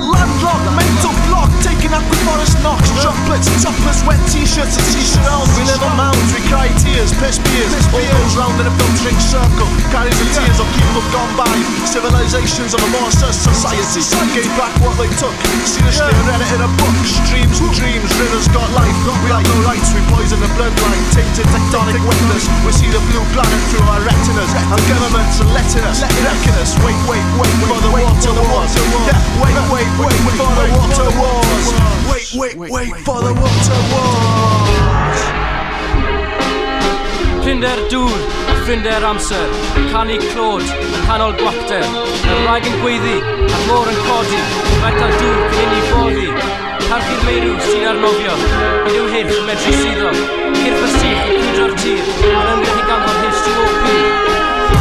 landlocked, mental block, taking up with forest knocks, chocolates, topless, wet t-shirts and t-shirt arms. We live on mounds, we cry tears, piss beers. All goes round in a filtering circle, carries the tears of people gone by. Civilizations of a monster society gave back what they took. Seriously, I read it in a book. Streams and dreams, rivers got life. We have no rights, we poison the bloodline. Tainted tectonic witness. We see the blue planet through our retinas. Our governments are letting us, wrecking us. Wait for the water wars. Yeah, wait for the water wars. Wait for the water wars. Ffrindiau'r dŵr, a ffrindiau'r amser, canu clod, yn canol gwacter, yn rhaeg yn gweiddi, a'r môr yn codi, rhaid ar dŵr cyn i boddi. Parchu'r meirw sy'n arnofio, nid yw hirch medru suddo, hirch y sych yn cwydro'r tir, a'n ymgyrch i ganfod history o pyr.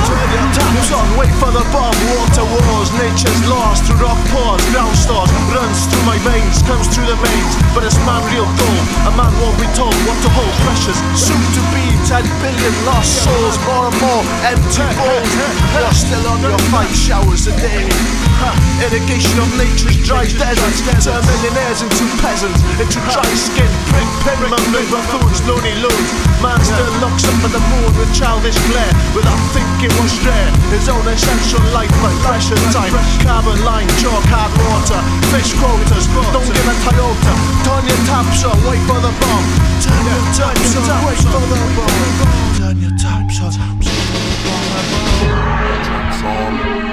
Turn your taps on, wait for the bomb. Water wars, nature's lost through rock pores, ground stars, runs through my veins, comes through the veins. But it's man real goal, a man won't be told what to hold precious. Soon to be 10 billion lost souls, more and more empty bowls. You're still on your 5 showers a day. Irrigation of nature's dry deserts, turn millionaires into peasants, into dry skin, pin mumbling buffoons, lonely loons. Man still looks up at the moon with childish glare, without thinking what's rare. His own essential life and precious time. Carbon line, chalk, hard water, fish quotas, don't give a Toyota. Turn your taps on, wait for the bomb. Turn your taps on, wait for the bomb. Turn your taps on, wait for the bomb.